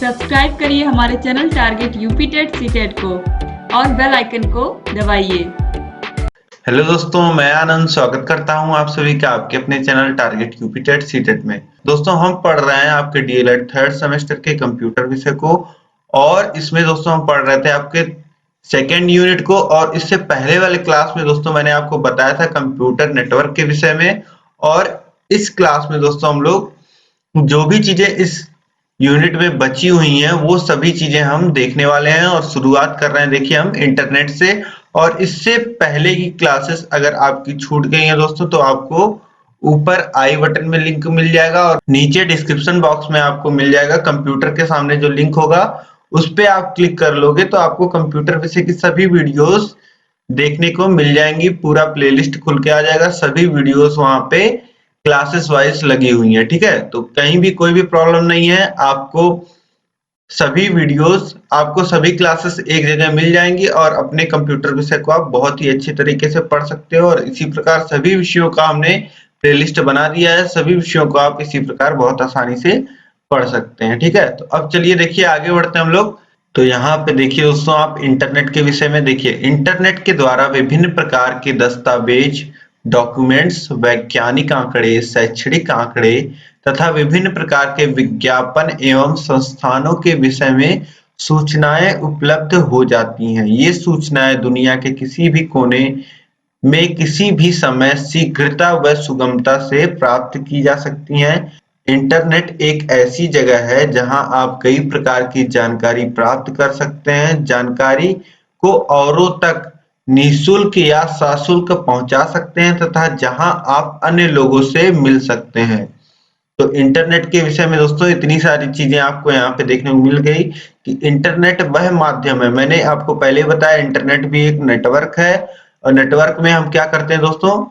Subscribe करिए हमारे channel target UP TET CTET को और बेल आइकन को दबाइए। हेलो दोस्तों, मैं आनंद स्वागत करता हूं आप सभी का आपके अपने channel target UP TET CTET में। दोस्तों, हम पढ़ रहे हैं आपके डीएलएड थर्ड सेमेस्टर के कंप्यूटर विषय को और इसमें दोस्तों हम पढ़ रहे थे आपके सेकेंड यूनिट को। और इससे पहले वाले क्लास में दोस्तों मैंने आपको बताया था कंप्यूटर नेटवर्क के विषय में। और इस क्लास में दोस्तों हम लोग जो भी चीजें इस यूनिट में बची हुई हैं वो सभी चीजें हम देखने वाले हैं और शुरुआत कर रहे हैं देखिए हम इंटरनेट से। और इससे पहले की क्लासेस अगर आपकी छूट गई हैं दोस्तों तो आपको ऊपर आई बटन में लिंक मिल जाएगा और नीचे डिस्क्रिप्शन बॉक्स में आपको मिल जाएगा। कंप्यूटर के सामने जो लिंक होगा उस पे आप क्लिक कर लोगे तो आपको कंप्यूटर विषय की सभी वीडियोस देखने को मिल जाएंगी। पूरा प्लेलिस्ट खुल के आ जाएगा, सभी वीडियोस वहां पे क्लासेस वाइज लगी हुई है। ठीक है, तो कहीं भी कोई भी प्रॉब्लम नहीं है, आपको सभी वीडियोस आपको सभी क्लासेस एक जगह मिल जाएंगी और अपने कंप्यूटर विषय को आप बहुत ही अच्छे तरीके से पढ़ सकते हो। और इसी प्रकार सभी विषयों का हमने प्लेलिस्ट बना दिया है, सभी विषयों को आप इसी प्रकार बहुत आसानी से पढ़ सकते हैं। ठीक है, तो अब चलिए देखिए आगे बढ़ते हैं हम लोग। तो यहाँ पे देखिए दोस्तों, आप इंटरनेट के विषय में देखिए, इंटरनेट के द्वारा विभिन्न प्रकार के दस्तावेज, डॉक्यूमेंट्स, वैज्ञानिक आंकड़े, शैक्षणिक आंकड़े तथा विभिन्न प्रकार के विज्ञापन एवं संस्थानों के विषय में सूचनाएं उपलब्ध हो जाती हैं। ये सूचनाएं दुनिया के किसी भी कोने में किसी भी समय शीघ्रता व सुगमता से प्राप्त की जा सकती हैं। इंटरनेट एक ऐसी जगह है जहां आप कई प्रकार की जानकारी प्राप्त कर सकते हैं, जानकारी को औरों तक निःशुल्क या सशुल्क पहुंचा सकते हैं तथा जहां आप अन्य लोगों से मिल सकते हैं। तो इंटरनेट के विषय में दोस्तों इतनी सारी चीजें आपको यहाँ पे देखने को मिल गई कि इंटरनेट वह माध्यम है, मैंने आपको पहले बताया इंटरनेट भी एक नेटवर्क है। और नेटवर्क में हम क्या करते हैं दोस्तों,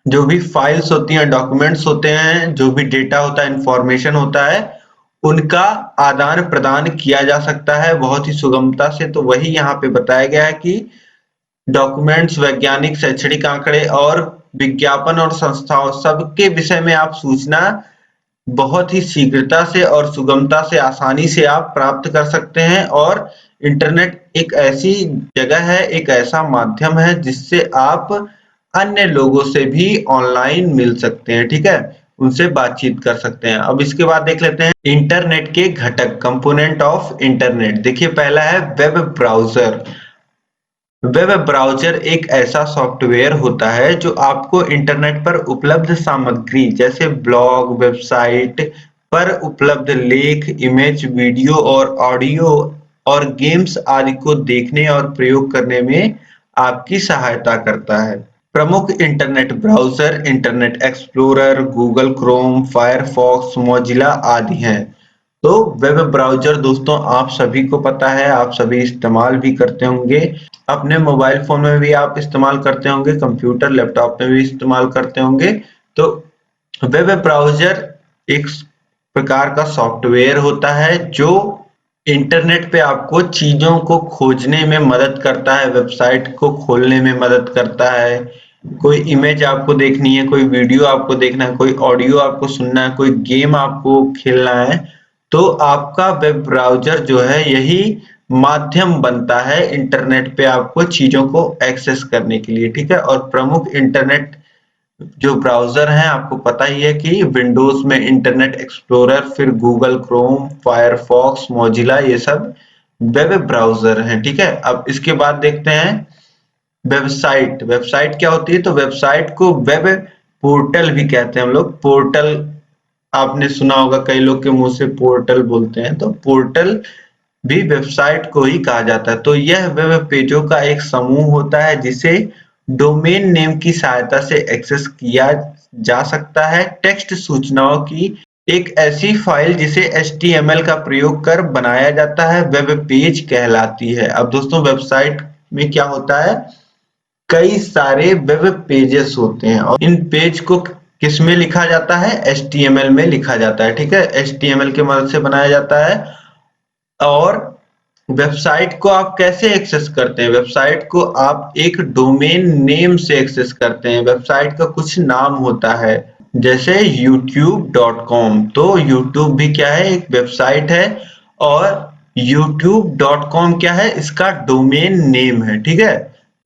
जो भी फाइल्स होती हैं, डॉक्यूमेंट्स होते हैं, जो भी डेटा होता है, इंफॉर्मेशन होता है, उनका आदान प्रदान किया जा सकता है बहुत ही सुगमता से। तो वही यहाँ पे बताया गया है कि डॉक्यूमेंट्स, वैज्ञानिक, शैक्षणिक आंकड़े और विज्ञापन और संस्थाओं सबके विषय में आप सूचना बहुत ही शीघ्रता से और सुगमता से आसानी से आप प्राप्त कर सकते हैं। और इंटरनेट एक ऐसी जगह है, एक ऐसा माध्यम है जिससे आप अन्य लोगों से भी ऑनलाइन मिल सकते हैं। ठीक है, उनसे बातचीत कर सकते हैं। अब इसके बाद देख लेते हैं इंटरनेट के घटक, कंपोनेंट ऑफ इंटरनेट। देखिए पहला है वेब ब्राउजर। वेब ब्राउज़र एक ऐसा सॉफ्टवेयर होता है जो आपको इंटरनेट पर उपलब्ध सामग्री जैसे ब्लॉग, वेबसाइट पर उपलब्ध लेख, इमेज, वीडियो और ऑडियो और गेम्स आदि को देखने और प्रयोग करने में आपकी सहायता करता है। प्रमुख internet browser internet explorer, Google Chrome, Firefox, Mozilla आदि हैं। तो वेब ब्राउज़र दोस्तों आप सभी को पता है, आप सभी इस्तेमाल भी करते होंगे, अपने मोबाइल फोन में भी आप इस्तेमाल करते होंगे, कंप्यूटर लैपटॉप में भी इस्तेमाल करते होंगे। तो वेब ब्राउज़र एक प्रकार का सॉफ्टवेयर होता है जो इंटरनेट पे आपको चीजों को खोजने में मदद करता है, वेबसाइट को खोलने में मदद करता है। कोई इमेज आपको देखनी है, कोई वीडियो आपको देखना है, कोई ऑडियो आपको सुनना है, कोई गेम आपको खेलना है, तो आपका वेब ब्राउज़र जो है यही माध्यम बनता है इंटरनेट पे आपको चीजों को एक्सेस करने के लिए। ठीक है, और प्रमुख इंटरनेट जो ब्राउजर हैं आपको पता ही है कि विंडोज में इंटरनेट एक्सप्लोरर, फिर गूगल क्रोम, फायरफॉक्स, मोजिला, ये सब वेब ब्राउजर हैं। ठीक है, अब इसके बाद देखते हैं वेबसाइट। वेबसाइट क्या होती है, तो वेबसाइट को वेब पोर्टल भी कहते हैं हम लोग। पोर्टल आपने सुना होगा, कई लोग के मुंह से पोर्टल बोलते हैं, तो पोर्टल भी वेबसाइट को ही कहा जाता है। तो यह वेब पेजों का एक समूह होता है जिसे डोमेन नेम की सहायता से एक्सेस किया जा सकता है। टेक्स्ट सूचनाओं की एक ऐसी फाइल जिसे HTML का प्रयोग कर बनाया जाता है वेब पेज कहलाती है। अब दोस्तों वेबसाइट में क्या होता है, कई सारे वेब पेजेस होते हैं और इन पेज को किस में लिखा जाता है, HTML में लिखा जाता है। ठीक है, HTML की मदद से बनाया जाता है। और वेबसाइट को आप कैसे एक्सेस करते हैं, वेबसाइट को आप एक डोमेन नेम से एक्सेस करते हैं। वेबसाइट का कुछ नाम होता है, जैसे youtube.com। तो YouTube भी क्या है, एक वेबसाइट है, और youtube.com क्या है, इसका डोमेन नेम है। ठीक है,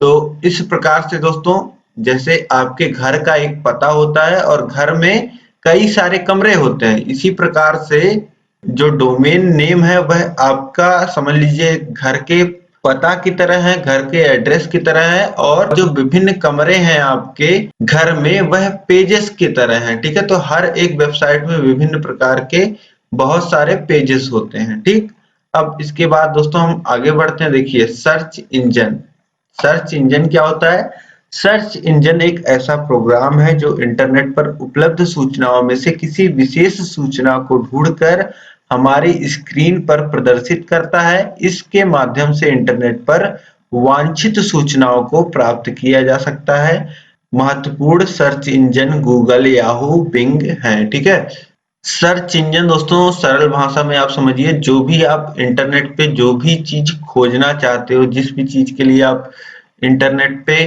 तो इस प्रकार से दोस्तों, जैसे आपके घर का एक पता होता है और घर में कई सारे कमरे होते हैं, इसी प्रकार से जो डोमेन नेम है वह आपका समझ लीजिए घर के पता की तरह है, घर के एड्रेस की तरह है, और जो विभिन्न कमरे हैं आपके घर में वह पेजेस की तरह हैं। ठीक है, तो हर एक वेबसाइट में विभिन्न प्रकार के बहुत सारे पेजेस होते हैं। ठीक, अब इसके बाद दोस्तों हम आगे बढ़ते हैं। देखिए, सर्च इंजन। सर्च इंजन क्या होता है? सर्च इंजन एक ऐसा प्रोग्राम है जो इंटरनेट पर उपलब्ध सूचनाओं में से किसी विशेष सूचना को ढूंढकर हमारी स्क्रीन पर प्रदर्शित करता है। इसके माध्यम से इंटरनेट पर वांछित सूचनाओं को प्राप्त किया जा सकता है। महत्वपूर्ण search engine Google, Yahoo, Bing हैं। ठीक है, सर्च इंजन दोस्तों सरल भाषा में आप समझिए, जो भी आप इंटरनेट पे जो भी चीज खोजना चाहते हो, जिस भी चीज के लिए आप इंटरनेट पे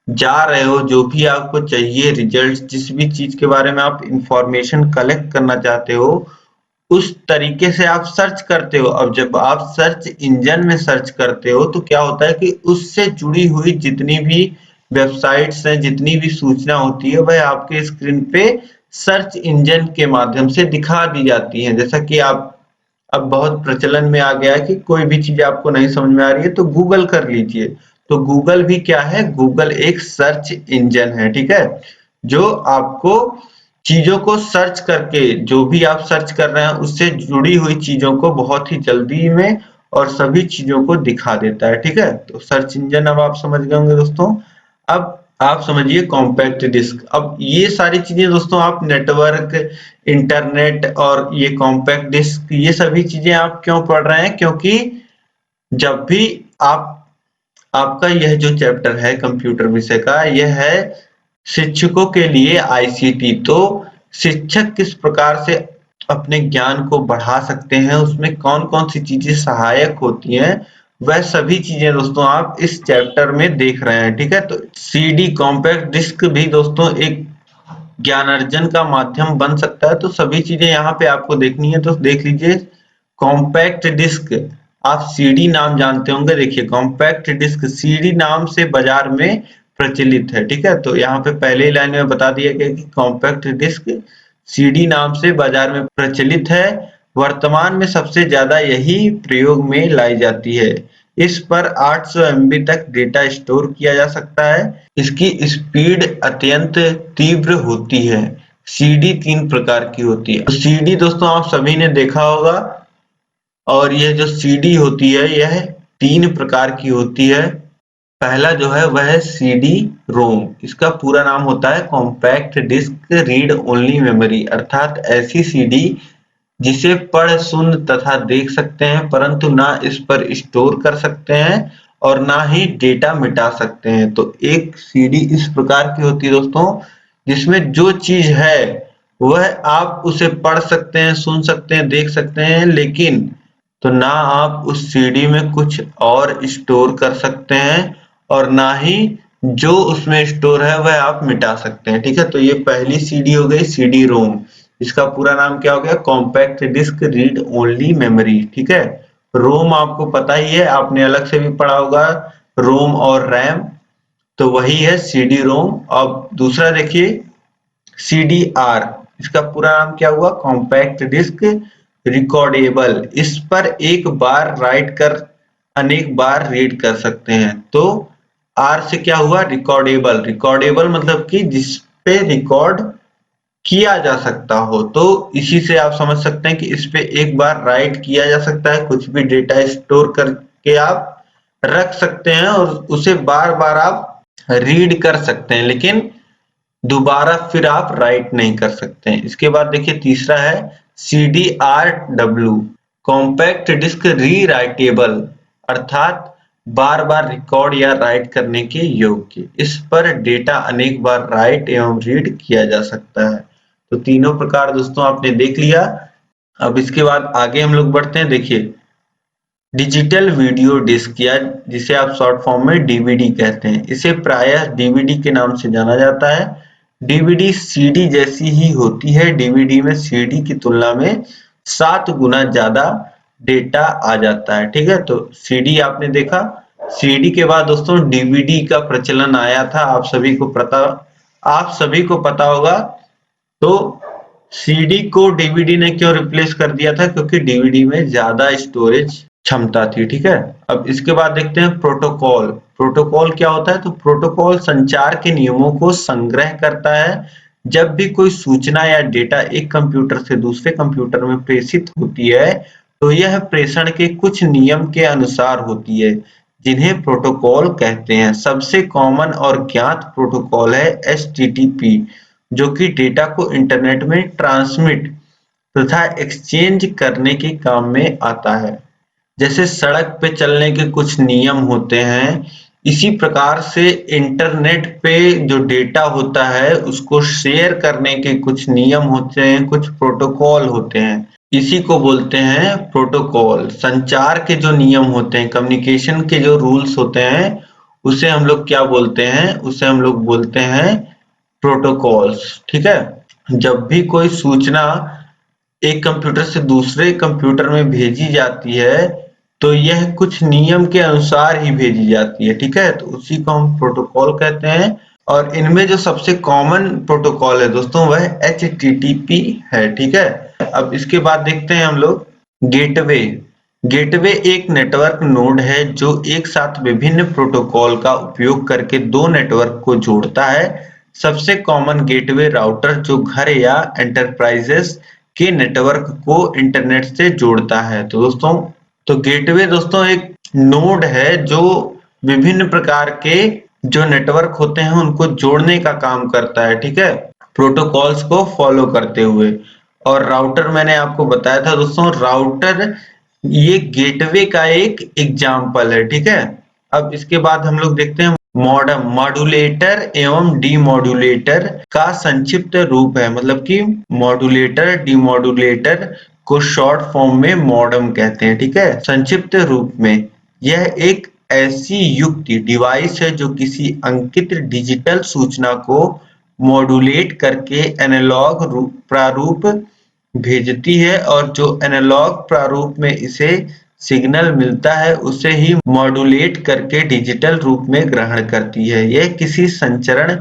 जा रहे हो, जो भी आपको चाहिए रिजल्ट, जिस भी चीज के बारे में आप इंफॉर्मेशन कलेक्ट करना चाहते हो, उस तरीके से आप सर्च करते हो। अब जब आप सर्च इंजन में सर्च करते हो तो क्या होता है कि उससे जुड़ी हुई जितनी भी वेबसाइट्स हैं, जितनी भी सूचना होती है, वह आपके स्क्रीन पे सर्च इंजन के माध्यम से दिखा दी जाती है। जैसा कि आप अब बहुत प्रचलन में आ गया है कि कोई भी चीज आपको नहीं समझ में आ रही है तो गूगल कर लीजिए। तो गूगल भी क्या है? गूगल एक सर्च इंजन है। ठीक है, जो आपको चीजों को सर्च करके, जो भी आप सर्च कर रहे हैं उससे जुड़ी हुई चीजों को बहुत ही जल्दी में और सभी चीजों को दिखा देता है। ठीक है, तो सर्च इंजन अब आप समझ गए होंगे दोस्तों। अब आप समझिए कॉम्पैक्ट डिस्क। अब ये सारी चीजें दोस्तों आप नेटवर्क, इंटरनेट और ये कॉम्पैक्ट डिस्क, ये सभी चीजें आप क्यों पढ़ रहे हैं? क्योंकि जब भी आपका यह जो चैप्टर है कंप्यूटर विषय का, यह है शिक्षकों के लिए आईसीटी। तो शिक्षक किस प्रकार से अपने ज्ञान को बढ़ा सकते हैं, उसमें कौन कौन सी चीजें सहायक होती हैं, वह सभी चीजें दोस्तों आप इस चैप्टर में देख रहे हैं। ठीक है, तो सीडी कॉम्पैक्ट डिस्क भी दोस्तों एक ज्ञानार्जन का माध्यम बन सकता है। तो सभी चीजें यहाँ पे आपको देखनी है, तो देख लीजिए। कॉम्पैक्ट डिस्क, आप सीडी नाम जानते होंगे। देखिए, कॉम्पैक्ट डिस्क सीडी नाम से बाजार में प्रचलित है। ठीक है, तो यहाँ पे पहले ही लाइन में बता दिया गया कि कॉम्पैक्ट डिस्क सीडी नाम से बाजार में प्रचलित है। वर्तमान में सबसे ज्यादा यही प्रयोग में लाई जाती है। इस पर 800 MB तक डेटा स्टोर किया जा सकता है। इसकी स्पीड अत्यंत तीव्र होती है। सीडी 3 प्रकार की होती है। तो सीडी दोस्तों आप सभी ने देखा होगा, और यह जो सीडी होती है यह 3 प्रकार की होती है। पहला जो है वह है सीडी रोम। इसका पूरा नाम होता है compact disc read only memory, अर्थात ऐसी सीडी जिसे पढ़, सुन तथा देख सकते हैं, परंतु ना इस पर स्टोर कर सकते हैं और ना ही डेटा मिटा सकते हैं। तो एक सीडी इस प्रकार की होती है दोस्तों, जिसमें जो चीज है वह आप उसे पढ़ सकते हैं, सुन सकते हैं, देख सकते हैं, लेकिन तो ना आप उस सीडी में कुछ और स्टोर कर सकते हैं और ना ही जो उसमें स्टोर है वह आप मिटा सकते हैं। ठीक है, तो ये पहली सीडी हो गई, सीडी रोम। इसका पूरा नाम क्या हो गया? Compact disc read only memory. ठीक है, रोम आपको पता ही है, आपने अलग से भी पढ़ा होगा, रोम और रैम, तो वही है सीडी रोम। अब दूसरा देखिए सीडी आर। इसका पूरा नाम क्या हुआ? Compact disc recordable. इस पर एक बार राइट कर अनेक बार रीड कर सकते हैं। तो आर से क्या हुआ? रिकॉर्डेबल। रिकॉर्डेबल मतलब कि जिस पे रिकॉर्ड किया जा सकता हो। तो इसी से आप समझ सकते हैं कि इस पे एक बार राइट किया जा सकता है, कुछ भी डेटा स्टोर करके आप रख सकते हैं और उसे बार बार आप रीड कर सकते हैं, लेकिन दोबारा फिर आप राइट नहीं कर सकते हैं। इसके बाद देखिए तीसरा है CDRW, कॉम्पैक्ट डिस्क री राइटेबल, अर्थात बार बार रिकॉर्ड या राइट करने के योग्य। इस पर डेटा अनेक बार राइट एवं रीड किया जा सकता है। तो तीनों प्रकार दोस्तों आपने देख लिया। अब इसके बाद आगे हम लोग बढ़ते हैं। देखिए डिजिटल वीडियो डिस्क, या जिसे आप शॉर्ट फॉर्म में डीवीडी कहते हैं, इसे प्रायः डीवीडी के नाम से जाना जाता है। डीवीडी सीडी जैसी ही होती है। डीवीडी में सीडी की तुलना में 7 गुना ज्यादा डेटा आ जाता है। ठीक है, तो सीडी आपने देखा। सीडी के बाद दोस्तों डीवीडी का प्रचलन आया था, आप सभी को पता होगा। तो सीडी को डीवीडी ने क्यों रिप्लेस कर दिया था? क्योंकि डीवीडी में ज्यादा स्टोरेज क्षमता थी। ठीक है, अब इसके बाद देखते हैं प्रोटोकॉल। प्रोटोकॉल क्या होता है? तो प्रोटोकॉल संचार के नियमों को संग्रह करता है। जब भी कोई सूचना या डेटा एक कंप्यूटर से दूसरे कंप्यूटर में प्रेषित होती है तो यह प्रेषण के कुछ नियम के अनुसार होती है, जिन्हें प्रोटोकॉल कहते हैं। सबसे कॉमन और ज्ञात प्रोटोकॉल है HTTP, जो कि डेटा को इंटरनेट में ट्रांसमिट तथा एक्सचेंज करने के काम में आता है। जैसे सड़क पे चलने के कुछ नियम होते हैं, इसी प्रकार से इंटरनेट पे जो डेटा होता है उसको शेयर करने के कुछ नियम होते हैं, कुछ प्रोटोकॉल होते हैं। इसी को बोलते हैं प्रोटोकॉल। संचार के जो नियम होते हैं, कम्युनिकेशन के जो रूल्स होते हैं, उसे हम लोग क्या बोलते हैं? उसे हम लोग बोलते हैं प्रोटोकॉल्स। ठीक है, जब भी कोई सूचना एक कंप्यूटर से दूसरे कंप्यूटर में भेजी जाती है तो यह कुछ नियम के अनुसार ही भेजी जाती है। ठीक है, तो उसी को हम प्रोटोकॉल कहते हैं। और इनमें जो सबसे कॉमन प्रोटोकॉल है दोस्तों वह HTTP है। ठीक है, अब इसके बाद देखते हैं हम लोग गेटवे। गेटवे एक नेटवर्क नोड है जो एक साथ विभिन्न प्रोटोकॉल का उपयोग करके दो नेटवर्क को जोड़ता है। सबसे कॉमन गेटवे राउटर जो घर या एंटरप्राइजेस के नेटवर्क को इंटरनेट से जोड़ता है। तो गेटवे दोस्तों एक नोड है जो विभिन्न प्रकार के जो नेटवर्क होते हैं उनको जोड़ने का काम करता है। ठीक है, प्रोटोकॉल्स को फॉलो करते हुए। और राउटर मैंने आपको बताया था दोस्तों, राउटर ये गेटवे का एक एग्जाम्पल है। ठीक है, अब इसके बाद हम लोग देखते हैं मॉडम। मॉड्यूलेटर एवं डीमॉड्यूलेटर का संक्षिप्त रूप है, मतलब कि मॉड्यूलेटर डीमॉड्यूलेटर को शॉर्ट फॉर्म में मॉडम कहते हैं। ठीक है, संक्षिप्त रूप में यह एक ऐसी युक्ति डिवाइस है जो किसी अंकित डिजिटल सूचना को मॉड्यूलेट करके एनालॉग प्रारूप भेजती है, और जो एनालॉग प्रारूप में इसे सिग्नल मिलता है उसे ही मॉड्यूलेट करके डिजिटल रूप में ग्रहण करती है। यह किसी संचरण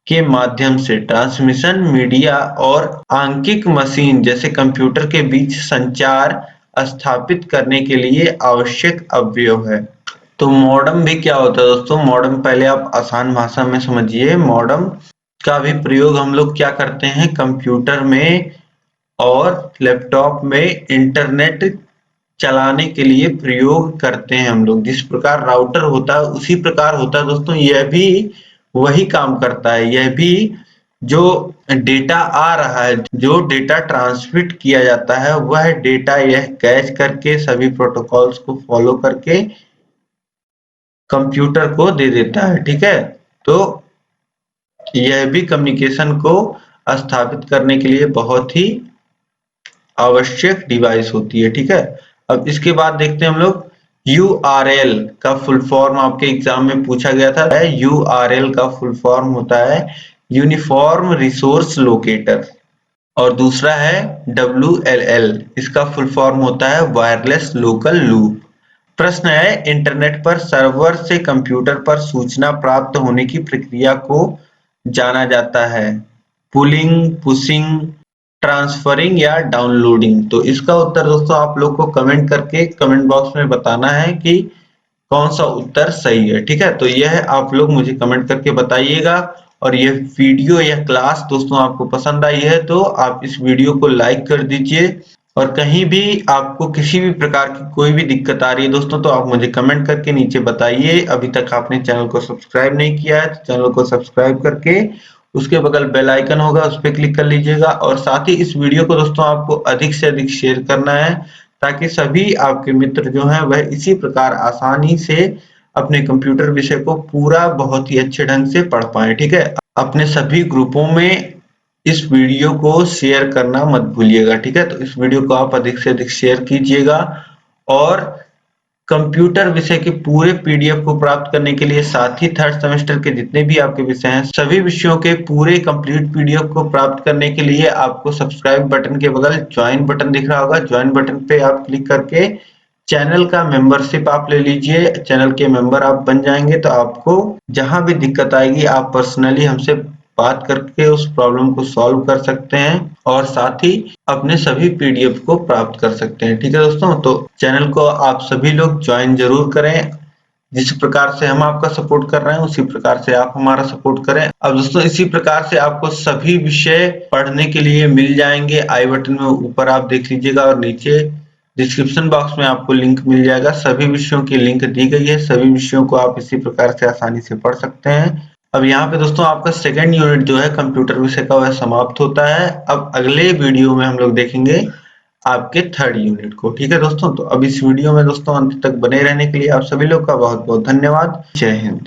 के माध्यम से ट्रांसमिशन मीडिया और आंकिक मशीन जैसे कंप्यूटर के बीच संचार स्थापित करने के लिए आवश्यक अवयव है। तो मॉडम भी क्या होता है दोस्तों? मॉडम पहले आप आसान भाषा में समझिए। मॉडम का भी प्रयोग हम लोग क्या करते हैं? कंप्यूटर में और लैपटॉप में इंटरनेट चलाने के लिए प्रयोग करते हैं हम लोग। जिस प्रकार राउटर होता है उसी प्रकार होता है दोस्तों, यह भी वही काम करता है। यह भी जो डेटा आ रहा है, जो डेटा ट्रांसमिट किया जाता है, वह डेटा यह कैच करके सभी प्रोटोकॉल्स को फॉलो करके कंप्यूटर को दे देता है। ठीक है, तो यह भी कम्युनिकेशन को स्थापित करने के लिए बहुत ही आवश्यक डिवाइस होती है। ठीक है, अब इसके बाद देखते हैं हम लोग URL का फुल फॉर्म। आपके एग्जाम में पूछा गया था। URL का फुल फॉर्म होता है यूनिफॉर्म रिसोर्स लोकेटर, और दूसरा है WLL, इसका फुल फॉर्म होता है वायरलेस लोकल लूप। प्रश्न है, इंटरनेट पर सर्वर से कंप्यूटर पर सूचना प्राप्त होने की प्रक्रिया को जाना जाता है पुलिंग, पुशिंग, ट्रांसफरिंग या डाउनलोडिंग। तो इसका उत्तर दोस्तों आप लोग को कमेंट करके कमेंट बॉक्स में बताना है कि कौन सा उत्तर सही है। ठीक है, तो यह आप लोग मुझे कमेंट करके बताइएगा। और यह वीडियो या क्लास दोस्तों आपको पसंद आई है तो आप इस वीडियो को लाइक कर दीजिए। और कहीं भी आपको किसी भी प्रकार की कोई भी दिक्कत आ रही है दोस्तों तो आप मुझे कमेंट करके नीचे बताइए। अभी तक आपने चैनल को सब्सक्राइब नहीं किया है तो चैनल को सब्सक्राइब करके उसके बगल बेल आइकन होगा उस पर क्लिक कर लीजिएगा। और साथ ही इस वीडियो को दोस्तों आपको अधिक से अधिक शेयर करना है ताकि सभी आपके मित्र जो हैं वह इसी प्रकार आसानी से अपने कंप्यूटर विषय को पूरा बहुत ही अच्छे ढंग से पढ़ पाए। ठीक है, अपने सभी ग्रुपों में इस वीडियो को शेयर करना मत भूलिएगा। ठीक है, तो इस वीडियो को आप अधिक से अधिक शेयर कीजिएगा और कंप्यूटर विषय के पूरे पीडीएफ को प्राप्त करने के लिए, साथ ही थर्ड सेमेस्टर के जितने भी आपके विषय हैं सभी विषयों के पूरे कंप्लीट पीडीएफ को प्राप्त करने के लिए आपको सब्सक्राइब बटन के बगल ज्वाइन बटन दिख रहा होगा। ज्वाइन बटन पे आप क्लिक करके चैनल का मेंबरशिप आप ले लीजिए। चैनल के मेंबर आप बन जाएंगे तो आपको जहां भी दिक्कत आएगी आप पर्सनली हमसे बात करके उस प्रॉब्लम को सॉल्व कर सकते हैं और साथ ही अपने सभी पीडीएफ को प्राप्त कर सकते हैं। ठीक है दोस्तों, तो चैनल को आप सभी लोग ज्वाइन जरूर करें। जिस प्रकार से हम आपका सपोर्ट कर रहे हैं उसी प्रकार से आप हमारा सपोर्ट करें। अब दोस्तों इसी प्रकार से आपको सभी विषय पढ़ने के लिए मिल जाएंगे। आई बटन में ऊपर आप देख लीजिएगा और नीचे डिस्क्रिप्शन बॉक्स में आपको लिंक मिल जाएगा। सभी विषयों की लिंक दी गई है। सभी विषयों को आप इसी प्रकार से आसानी से पढ़ सकते हैं। अब यहाँ पे दोस्तों आपका सेकंड यूनिट जो है कंप्यूटर विषय का वह समाप्त होता है। अब अगले वीडियो में हम लोग देखेंगे आपके थर्ड यूनिट को। ठीक है दोस्तों, तो अब इस वीडियो में दोस्तों अंत तक बने रहने के लिए आप सभी लोग का बहुत बहुत धन्यवाद। जय हिंद।